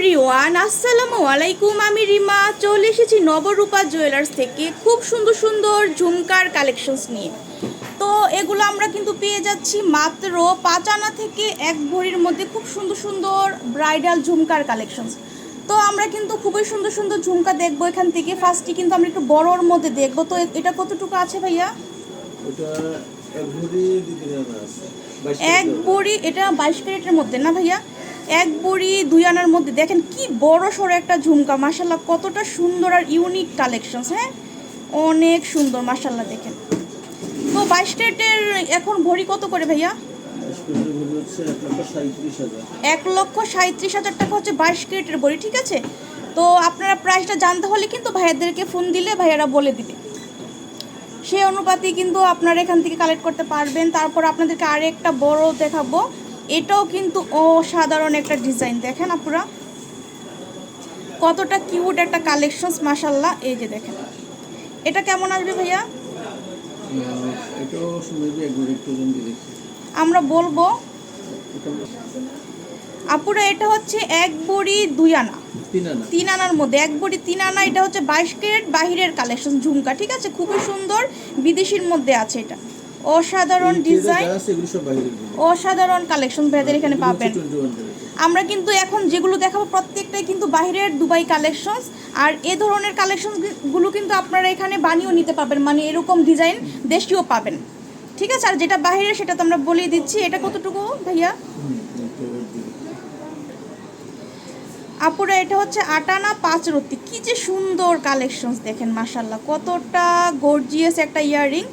Everyone আসসালামু আলাইকুম। আমি রিমা চলে এসেছি নবরূপা জুয়েলার্স থেকে খুব সুন্দর সুন্দর ঝুমকার কালেকশনস নিয়ে। তো এগুলো আমরা কিন্তু পেয়ে যাচ্ছি মাত্র 5 আনা থেকে 1 ভরির মধ্যে খুব সুন্দর সুন্দর ব্রাইডাল ঝুমকার কালেকশনস। তো আমরা কিন্তু খুবই সুন্দর সুন্দর ঝুমকা দেখবো এখান থেকে। ফার্স্টে কিন্তু আমরা একটু বড়োর মধ্যে দেখবো। তো এটা কতটুকু আছে ভাইয়া? এক ভরি এটা 22 ক্যারেটের মধ্যে না ভাইয়া? 1 ভরি 2 আনার মধ্যে দেখেন কি বড় সড়ো একটা ঝুমকা, মাশাল্লাহ কতটা সুন্দর আর ইউনিক কালেকশনস। হ্যাঁ, অনেক সুন্দর মাশাল্লাহ। দেখেন তো 22 ক্যারেটের এখন ভরি কত করে ভাইয়া? 1,37,000 টাকা হচ্ছে 22 ক্যারেটের ভরি। ঠিক আছে, তো আপনারা প্রাইসটা জানতে হলে কিন্তু ভাইয়াদেরকে ফোন দিলে ভাইয়ারা বলে দিবে, সেই অনুপাতে কিন্তু আপনারা এখান থেকে কালেক্ট করতে পারবেন। তারপর আপনাদেরকে আরেকটা বড় দেখাবো, এটাও কিন্তু অসাধারণ একটা ডিজাইন। দেখেন আপনারা কতটা কিউট একটা কালেকশনস মাশাল্লাহ। এই যে দেখেন এটা কেমন আসবে ভাইয়া? আমরা বলবো আপুরা এটা হচ্ছে 1 ভরি 2 আনা 3 আনার মধ্যে 1 ভরি 3 আনা। এটা হচ্ছে 22 ক্যারেট বাহিরের কালেকশন ঝুমকা। ঠিক আছে, খুবই সুন্দর, বিদেশির মধ্যে আছে। এটা অসাধারণ ডিজাইন, অসাধারণ কালেকশন ভাইদের এখানে পাবেন। আমরা কিন্তু এখন যেগুলো দেখাবো প্রত্যেকটাই কিন্তু বাহিরের দুবাই কালেকশনস। আর এ ধরনের কালেকশনগুলো কিন্তু আপনারা এখানে বানিয়েও নিতে পারবেন, মানে এরকম ডিজাইন দেশীয় পাবেন। ঠিক আছে, আর যেটা বাহিরের সেটা তো আমরা বলেই দিচ্ছি। এটা কতটুকু ভাইয়া? আপুরা এটা হচ্ছে 8 আনা 5 রত্তি। কি যে সুন্দর কালেকশনস দেখেন মাশাল্লাহ, কতটা গর্জিয়াস একটা ইয়াররিং।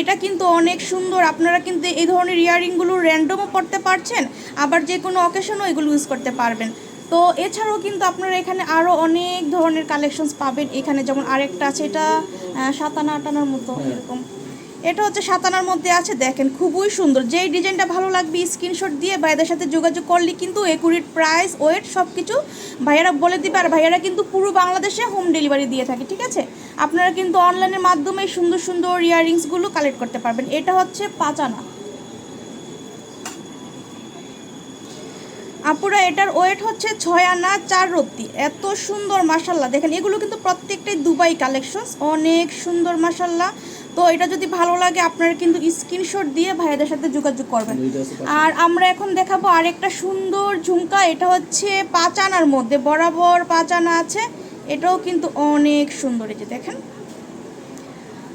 এটা কিন্তু অনেক সুন্দর। আপনারা কিন্তু এই ধরনের ইয়াররিংগুলো র্যান্ডমও পড়তে পারছেন, আবার যে কোনো অকেশনও এগুলো ইউজ করতে পারবেন। তো এছাড়াও কিন্তু আপনারা এখানে আরও অনেক ধরনের কালেকশনস পাবেন। এখানে যেমন আরেকটা আছে, এটা 7 আনা 8 আনার মতো এরকম। এটা হচ্ছে 7 আনার মধ্যে আছে। দেখেন খুবই সুন্দর, যেই ডিজাইনটা ভালো লাগবে স্ক্রিনশট দিয়ে ভাইয়াদের সাথে যোগাযোগ করলে কিন্তু একুরেট প্রাইস, ওয়েট সব কিছু ভাইয়ারা বলে দিবে। আর ভাইয়ারা কিন্তু পুরো বাংলাদেশে হোম ডেলিভারি দিয়ে থাকে। ঠিক আছে, আপনারা কিন্তু অনলাইনের মাধ্যমে সুন্দর সুন্দর ইয়াররিংসগুলো কালেক্ট করতে পারবেন। এটা হচ্ছে 5 আনা আপুরা, এটার ওয়েট হচ্ছে 6 আনা 4 রত্তি। এত সুন্দর মাশাল্লাহ। দেখেন এগুলো কিন্তু প্রত্যেকটাই দুবাই কালেকশনস, অনেক সুন্দর মাশাল্লাহ। তো এটা যদি ভালো লাগে আপনারা কিন্তু স্ক্রিনশট দিয়ে ভাইয়াদের সাথে যোগাযোগ করবেন। আর আমরা এখন দেখাবো আরেকটা সুন্দর ঝুমকা। এটা হচ্ছে 5 আনার মধ্যে, বরাবর 5 আনা আছে। এটাও কিন্তু অনেক সুন্দর। এই যে দেখেন,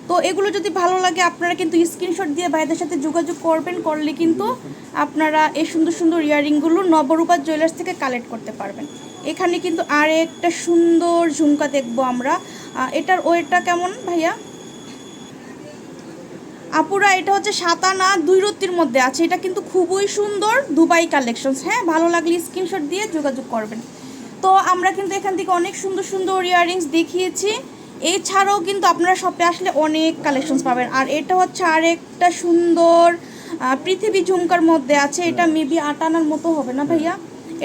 তো এগুলো যদি ভালো লাগে আপনারা কিন্তু স্ক্রিনশট দিয়ে ভাইদের সাথে যোগাযোগ করবেন, করলে কিন্তু আপনারা এই সুন্দর সুন্দর ইয়াররিংগুলো নবরূপা জুয়েলার্স থেকে কালেক্ট করতে পারবেন। এখানে কিন্তু আরেকটা সুন্দর ঝুমকা দেখবো আমরা। এটার ওয়েটটা কেমন ভাইয়া? আপুরা এটা হচ্ছে 7 আনা 2 রত্তির মধ্যে আছে। এটা কিন্তু খুবই সুন্দর দুবাই কালেকশনস। হ্যাঁ, ভালো লাগলে স্ক্রিনশট দিয়ে যোগাযোগ করবেন। তো আমরা কিন্তু এখান থেকে অনেক সুন্দর সুন্দর ইয়াররিংস দেখিয়েছি। এছাড়াও কিন্তু আপনারা শপে আসলে অনেক কালেকশনস পাবেন। আর এটা হচ্ছে আরেকটা সুন্দর পৃথিবী ঝুমকার মধ্যে আছে। এটা মেবি 8 আনার মতো হবে না ভাইয়া?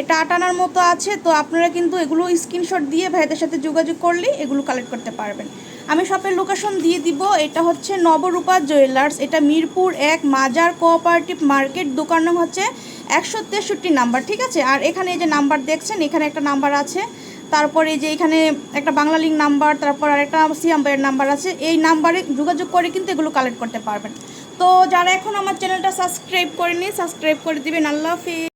এটা 8 আনার মতো আছে। তো আপনারা কিন্তু এগুলো স্ক্রিনশট দিয়ে ভাইদের সাথে যোগাযোগ করলে এগুলো কালেক্ট করতে পারবেন। আমি শপের লোকেশন দিয়ে দিব। এটা হচ্ছে নবরূপা জুয়েলার্স, এটা মিরপুর 1 মাজার কোঅপারেটিভ মার্কেট, দোকান নাম হচ্ছে 163 নাম্বার। ঠিক আছে, আর এখানে এই যে নাম্বার দেখছেন, এখানে একটা নাম্বার আছে, তারপরে যে এখানে একটা বাংলা লিঙ্ক নাম্বার, তারপর আরেকটা সিয়াম ভাইয়ের নাম্বার আছে। এই নাম্বারে যোগাযোগ করে কিন্তু এগুলো কালেক্ট করতে পারবেন। তো যারা এখন আমার চ্যানেলটা সাবস্ক্রাইব করেনি সাবস্ক্রাইব করে দিবেন। আল্লাহ হাফেজ।